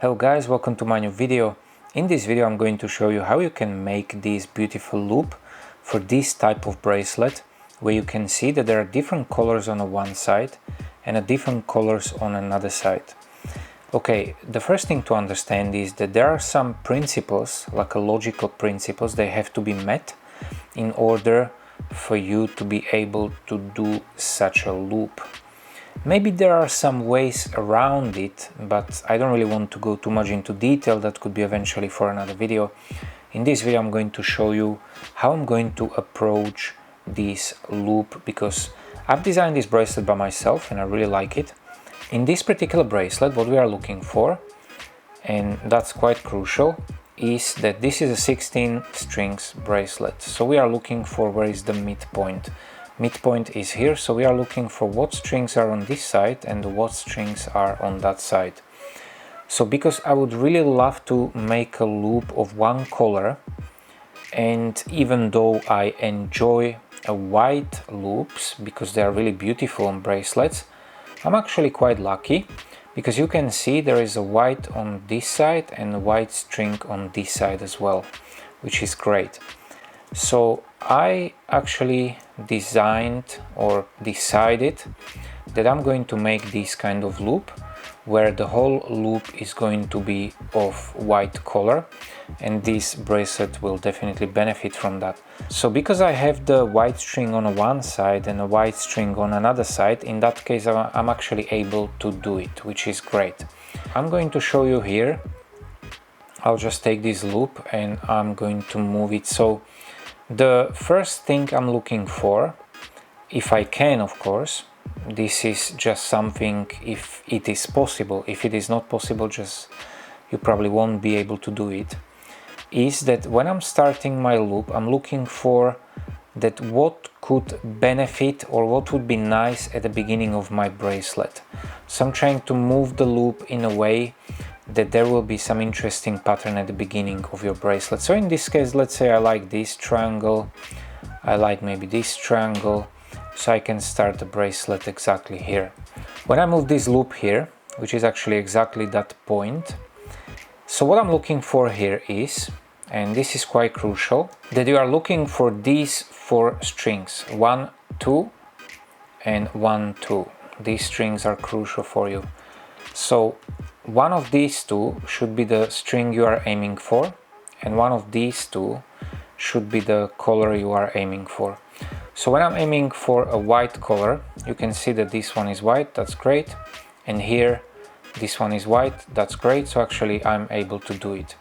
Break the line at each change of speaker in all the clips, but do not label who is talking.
Hello guys, welcome to my new video. In this video I'm going to show you how you can make this beautiful loop for this type of bracelet, where you can see that there are different colors on one side and different colors on another side. Okay, the first thing to understand is that there are some principles, like logical principles, they have to be met in order for you to be able to do such a loop. Maybe there are some ways around it, but I don't really want to go too much into detail. That could be eventually for another video. In this video I'm going to show you how I'm going to approach this loop, because I've designed this bracelet by myself and I really like it. In this particular bracelet, what we are looking for, and that's quite crucial, is that this is a 16 strings bracelet. So we are looking for where is the midpoint. Midpoint is here, so we are looking for what strings are on this side and what strings are on that side. So because I would really love to make a loop of one color, and even though I enjoy white loops because they are really beautiful on bracelets, I'm actually quite lucky, because you can see there is a white on this side and a white string on this side as well, which is great. So I actually designed or decided that I'm going to make this kind of loop where the whole loop is going to be of white color, and this bracelet will definitely benefit from that. So because I have the white string on one side and a white string on another side, in that case I'm actually able to do it, which is great. I'm going to show you here. I'll just take this loop and I'm going to move it. So the first thing I'm looking for, if I can, of course, this is just something if it is possible. If it is not possible, just you probably won't be able to do it, is that when I'm starting my loop, I'm looking for that what could benefit or what would be nice at the beginning of my bracelet. So I'm trying to move the loop in a way that there will be some interesting pattern at the beginning of your bracelet. So in this case, let's say I like this triangle, I like maybe this triangle, so I can start the bracelet exactly here. When I move this loop here, which is actually exactly that point, so what I'm looking for here is, and this is quite crucial, that you are looking for these four strings, 1, 2 and 1, 2. These strings are crucial for you. So one of these two should be the string you are aiming for, and one of these two should be the color you are aiming for. So when I'm aiming for a white color, you can see that this one is white, that's great, and here this one is white, that's great. So actually I'm able to do it.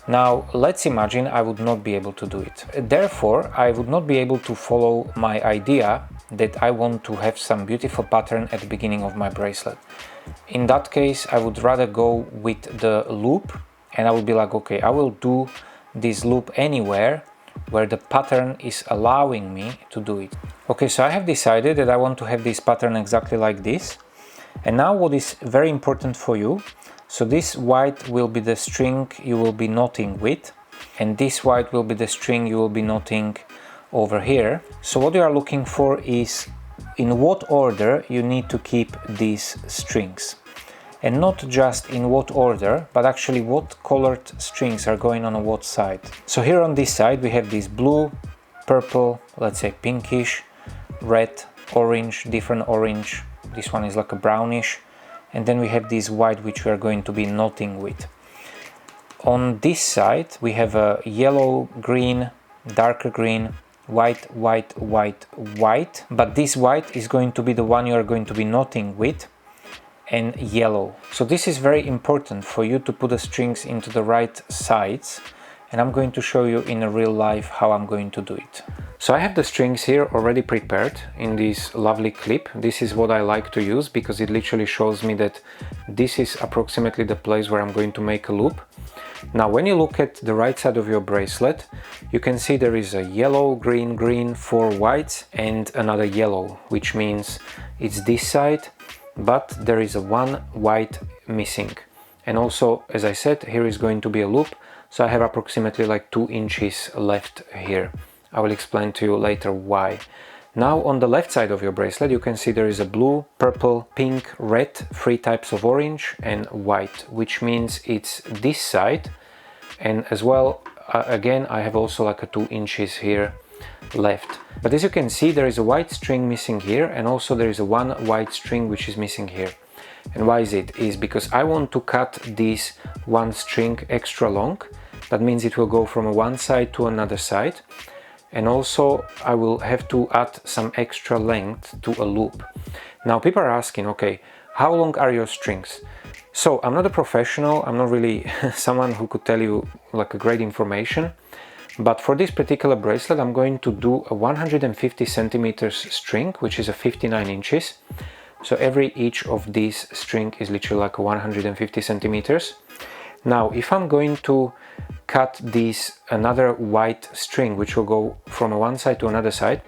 Now let's imagine I would not be able to do it. Therefore I would not be able to follow my idea that I want to have some beautiful pattern at the beginning of my bracelet. In that case I would rather go with the loop, and I would be like, okay, I will do this loop anywhere where the pattern is allowing me to do it. Okay, so I have decided that I want to have this pattern exactly like this. And now what is very important for you, so this white will be the string you will be knotting with, and this white will be the string you will be knotting over here. So what you are looking for is in what order you need to keep these strings, and not just in what order, but actually what colored strings are going on what side. So here on this side we have this blue, purple, let's say pinkish, red, orange, different orange, this one is like a brownish, and then we have this white which we are going to be knotting with. On this side we have a yellow, green, darker green, white, white, white, white, but this white is going to be the one you are going to be knotting with, and yellow. So this is very important for you to put the strings into the right sides, and I'm going to show you in a real life how I'm going to do it. So I have the strings here already prepared in this lovely clip. This is what I like to use because it literally shows me that this is approximately the place where I'm going to make a loop. Now when you look at the right side of your bracelet, you can see there is a yellow, green, green, 4 whites and another yellow, which means it's this side, but there is a 1 white missing. And also, as I said, here is going to be a loop, so I have approximately like 2 inches left here. I will explain to you later why. Now on the left side of your bracelet you can see there is a blue, purple, pink, red, 3 types of orange and white, which means it's this side. And as well, again, I have also like a 2 inches here left. But as you can see, there is a white string missing here, and also there is a 1 white string which is missing here. And why is it? Is because I want to cut this 1 string extra long. That means it will go from one side to another side. And also I will have to add some extra length to a loop. Now people are asking, okay, how long are your strings? So I'm not a professional, I'm not really someone who could tell you like a great information, but for this particular bracelet I'm going to do a 150 centimeters string, which is a 59 inches. So every each of these string is literally like a 150 centimeters. Now if I'm going to cut this another white string which will go from one side to another side,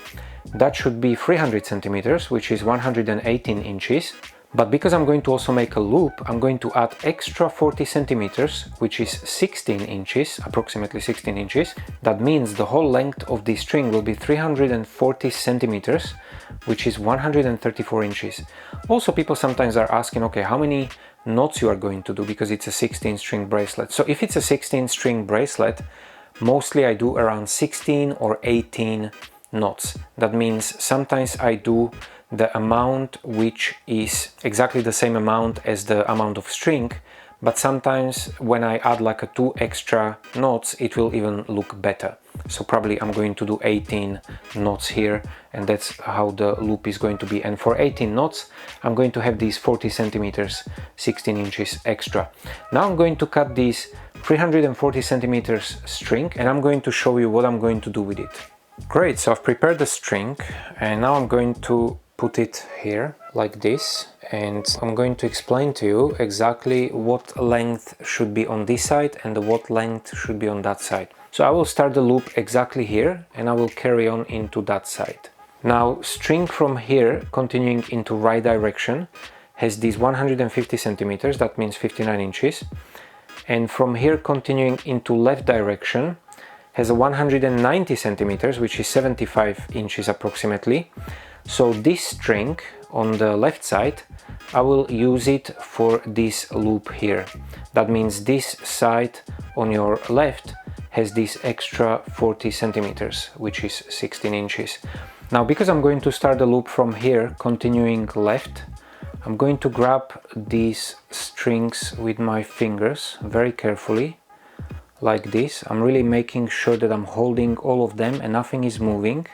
that should be 300 centimeters, which is 118 inches. But because I'm going to also make a loop, I'm going to add extra 40 centimeters, which is 16 inches, approximately 16 inches. That means the whole length of this string will be 340 centimeters, which is 134 inches. Also, people sometimes are asking, okay, how many knots you are going to do, because it's a 16 string bracelet. So if it's a 16 string bracelet, mostly I do around 16 or 18 knots. That means sometimes I do the amount which is exactly the same amount as the amount of string, but sometimes when I add like a 2 extra knots, it will even look better. So probably I'm going to do 18 knots here, and that's how the loop is going to be. And for 18 knots, I'm going to have these 40 centimeters, 16 inches extra. Now I'm going to cut these 340 centimeters string, and I'm going to show you what I'm going to do with it. Great, so I've prepared the string, and now I'm going to put it here like this, and I'm going to explain to you exactly what length should be on this side and what length should be on that side. So I will start the loop exactly here, and I will carry on into that side. Now string from here continuing into right direction has these 150 centimeters, that means 59 inches, and from here continuing into left direction has a 190 centimeters, which is 75 inches approximately. So this string on the left side, I will use it for this loop here. That means this side on your left has this extra 40 centimeters, which is 16 inches. Now, because I'm going to start the loop from here, continuing left, I'm going to grab these strings with my fingers very carefully, like this. I'm really making sure that I'm holding all of them and nothing is moving.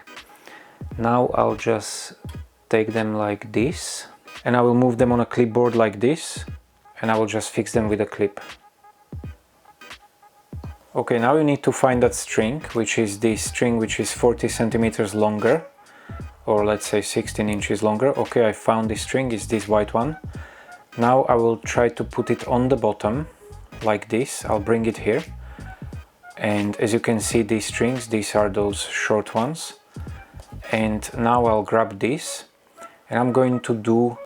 Now I'll just take them like this, and I will move them on a clipboard like this, and I will just fix them with a clip. Okay, now you need to find that string, which is this string which is 40 centimeters longer, or let's say 16 inches longer. Okay, I found this string, it's this white one. Now I will try to put it on the bottom like this. I'll bring it here, and as you can see, these strings, these are those short ones. And now I'll grab this, and I'm going to do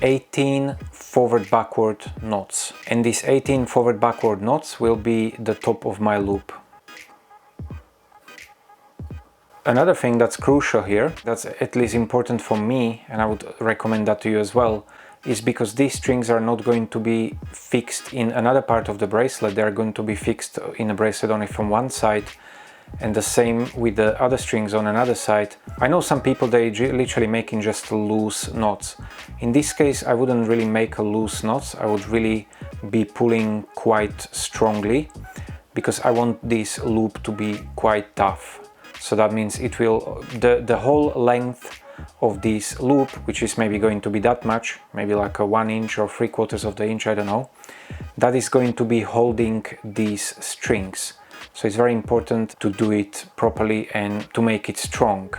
18 forward-backward knots, and these 18 forward-backward knots will be the top of my loop. Another thing that's crucial here, that's at least important for me, and I would recommend that to you as well, is because these strings are not going to be fixed in another part of the bracelet. They're going to be fixed in a bracelet only from one side, and the same with the other strings on another side. I know some people, they literally making just loose knots. In this case, I wouldn't really make a loose knots. I would really be pulling quite strongly, because I want this loop to be quite tough. So that means it will, the whole length of this loop, which is maybe going to be that much, maybe like a 1 inch or 3/4 of the inch, I don't know, that is going to be holding these strings. So it's very important to do it properly and to make it strong.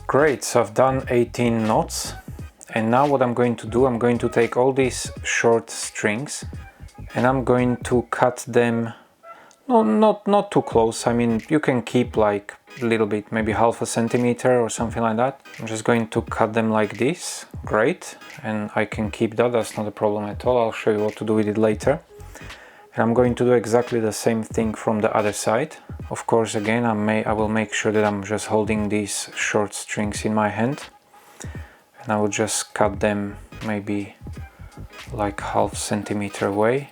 Great, so I've done 18 knots. And now what I'm going to do, I'm going to take all these short strings and I'm going to cut them, no, not too close. I mean, you can keep like a little bit, maybe half a centimeter or something like that. I'm just going to cut them like this. Great, and I can keep that, that's not a problem at all. I'll show you what to do with it later. And I'm going to do exactly the same thing from the other side. Of course, again, I will make sure that I'm just holding these short strings in my hand, and I will just cut them maybe like half centimeter away.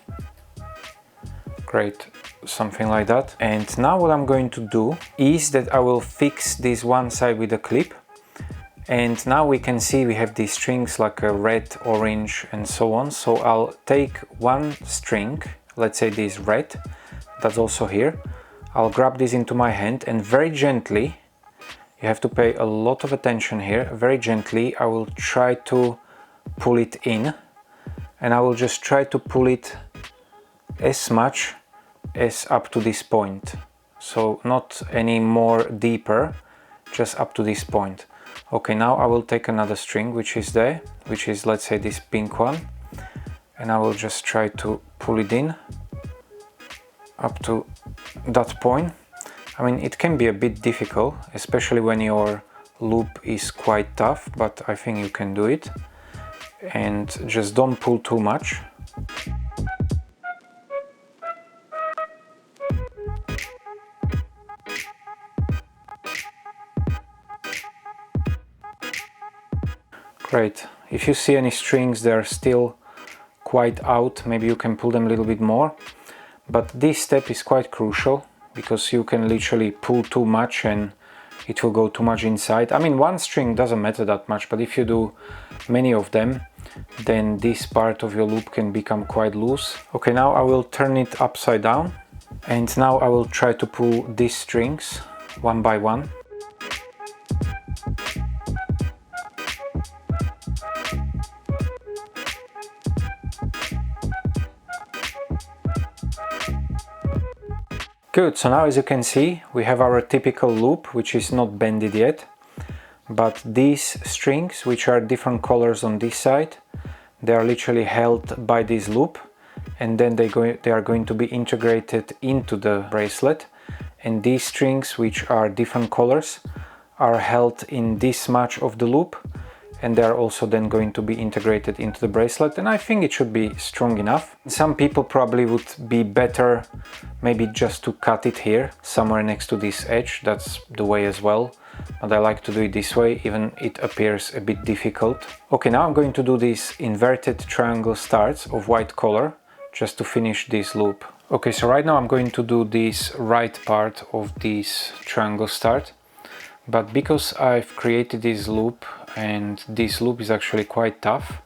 Great, something like that. And now what I'm going to do is that I will fix this one side with a clip, and now we can see we have these strings like a red, orange and so on. So I'll take one string, let's say this red, that's also here. I'll grab this into my hand and very gently, you have to pay a lot of attention here, very gently I will try to pull it in, and I will just try to pull it as much as up to this point. So not any more deeper, just up to this point. Okay, now I will take another string which is there, which is, let's say, this pink one, and I will just try to pull it in up to that point. I mean, it can be a bit difficult, especially when your loop is quite tough, but I think you can do it. And just don't pull too much. Great. If you see any strings that are still quite out, maybe you can pull them a little bit more. But this step is quite crucial, because you can literally pull too much and it will go too much inside. I mean, one string doesn't matter that much, but if you do many of them, then this part of your loop can become quite loose. Okay, now I will turn it upside down, and now I will try to pull these strings one by one. Good, so now as you can see, we have our typical loop, which is not bended yet, but these strings, which are different colors on this side, they are literally held by this loop, and then they are going to be integrated into the bracelet. And these strings, which are different colors, are held in this much of the loop, and they are also then going to be integrated into the bracelet, and I think it should be strong enough. Some people probably would be better maybe just to cut it here, somewhere next to this edge, that's the way as well, but I like to do it this way, even it appears a bit difficult. Okay, now I'm going to do these inverted triangle starts of white color, just to finish this loop. Okay, so right now I'm going to do this right part of this triangle start, but because I've created this loop, and this loop is actually quite tough,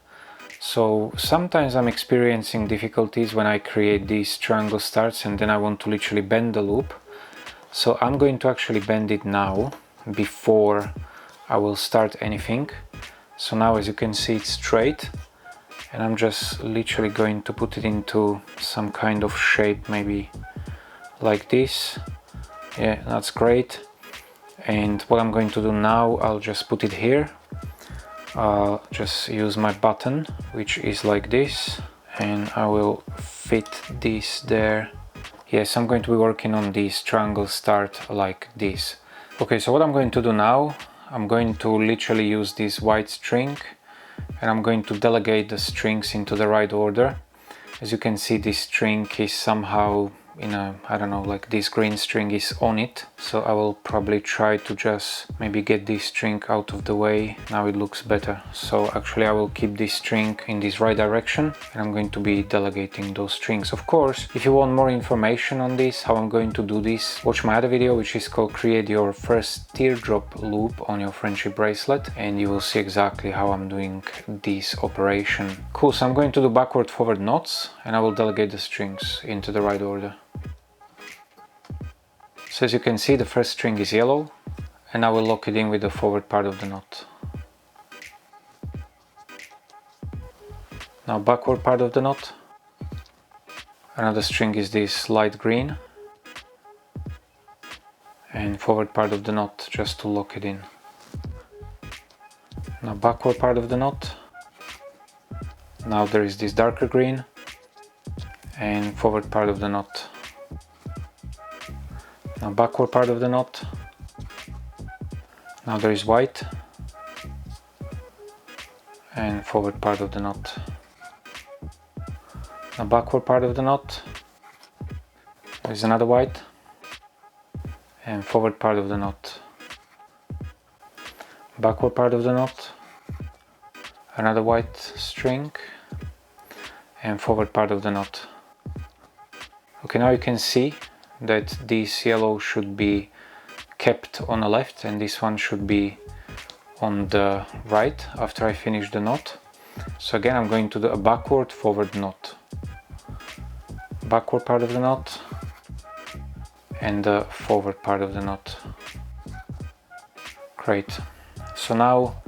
so sometimes I'm experiencing difficulties when I create these triangle starts and then I want to literally bend the loop. So I'm going to actually bend it now before I will start anything. So now, as you can see, it's straight, and I'm just literally going to put it into some kind of shape, maybe like this. Yeah, that's great. And what I'm going to do now, I'll just put it here. Just use my button, which is like this, and I will fit this there. Yes, I'm going to be working on this triangle start like this. Okay, so what I'm going to do now, I'm going to literally use this white string, and I'm going to delegate the strings into the right order. As you can see, this string is somehow in a, I don't know, like this green string is on it, so I will probably try to just maybe get this string out of the way. Now it looks better. So actually I will keep this string in this right direction, and I'm going to be delegating those strings. Of course, if you want more information on this, how I'm going to do this, watch my other video, which is called Create Your First Teardrop Loop on Your Friendship Bracelet, and you will see exactly how I'm doing this operation. Cool, so I'm going to do backward forward knots, and I will delegate the strings into the right order. So as you can see, the first string is yellow, and I will lock it in with the forward part of the knot. Now backward part of the knot. Another string is this light green, and forward part of the knot just to lock it in. Now backward part of the knot. Now there is this darker green, and forward part of the knot. Now backward part of the knot. Now there is white and forward part of the knot. Now backward part of the knot. There is another white and forward part of the knot. Backward part of the knot. Another white string and forward part of the knot. Okay, now you can see that this yellow should be kept on the left and this one should be on the right after I finish the knot. So again, I'm going to do a backward forward knot. Backward part of the knot and the forward part of the knot. Great. So now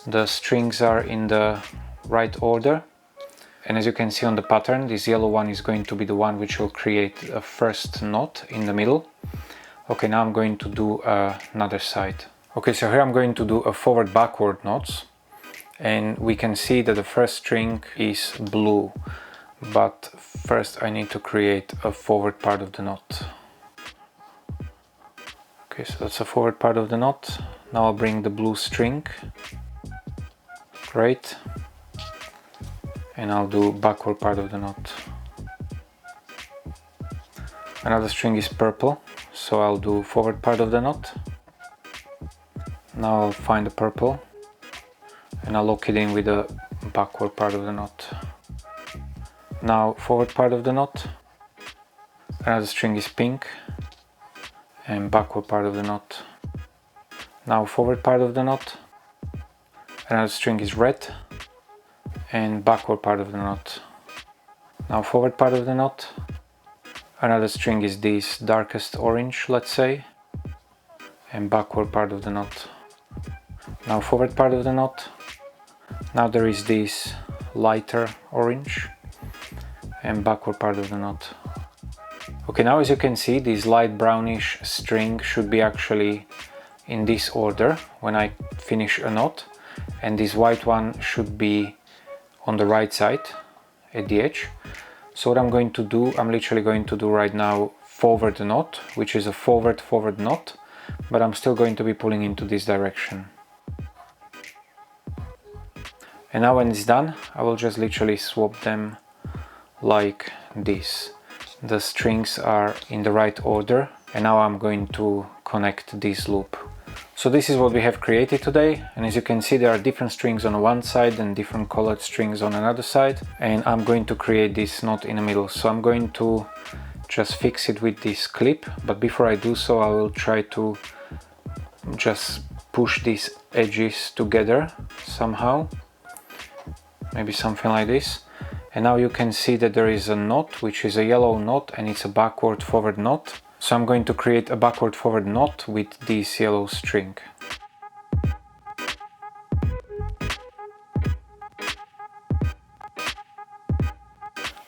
the strings are in the right order, and as you can see on the pattern, this yellow one is going to be the one which will create a first knot in the middle. Okay, now I'm going to do another side. Okay, so here I'm going to do a forward backward knots, and we can see that the first string is blue, but first I need to create a forward part of the knot. Okay, so that's a forward part of the knot. Now I'll bring the blue string. Great. And I'll do backward part of the knot. Another string is purple, so I'll do forward part of the knot. Now I'll find the purple and I'll lock it in with the backward part of the knot. Now forward part of the knot. Another string is pink and backward part of the knot. Now forward part of the knot. Another string is red and backward part of the knot. Now forward part of the knot. Another string is this darkest orange, let's say, and backward part of the knot. Now forward part of the knot. Now there is this lighter orange and backward part of the knot. Okay, now as you can see, this light brownish string should be actually in this order when I finish a knot, and this white one should be on the right side at the edge. So what I'm going to do, I'm literally going to do right now forward knot, which is a forward knot, but I'm still going to be pulling into this direction. And now when it's done, I will just literally swap them like this. The strings are in the right order, and now I'm going to connect this loop. So this is what we have created today, and as you can see, there are different strings on one side and different colored strings on another side, and I'm going to create this knot in the middle. So I'm going to just fix it with this clip, but before I do so, I will try to just push these edges together somehow, maybe something like this. And now you can see that there is a knot, which is a yellow knot, and it's a backward forward knot. So I'm going to create a backward forward knot with this yellow string.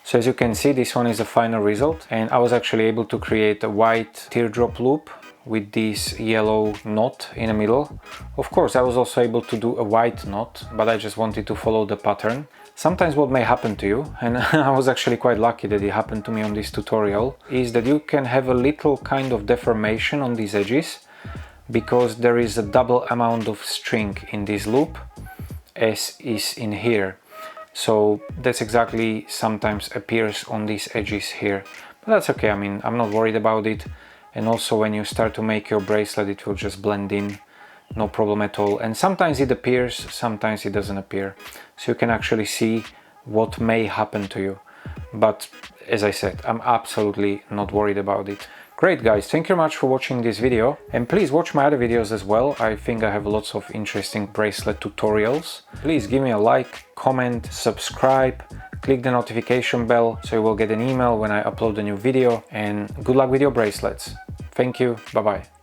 So as you can see, this one is the final result, and I was actually able to create a white teardrop loop with this yellow knot in the middle. Of course, I was also able to do a white knot, but I just wanted to follow the pattern. Sometimes what may happen to you, and I was actually quite lucky that it happened to me on this tutorial, is that you can have a little kind of deformation on these edges because there is a double amount of string in this loop as is in here. So that's exactly sometimes appears on these edges here, but that's okay. I mean, I'm not worried about it. And also when you start to make your bracelet, it will just blend in, no problem at all. And sometimes it appears, sometimes it doesn't appear. So you can actually see what may happen to you. But as I said, I'm absolutely not worried about it. Great guys, thank you very much for watching this video, and please watch my other videos as well. I think I have lots of interesting bracelet tutorials. Please give me a like, comment, subscribe, click the notification bell so you will get an email when I upload a new video, and good luck with your bracelets. Thank you, bye bye.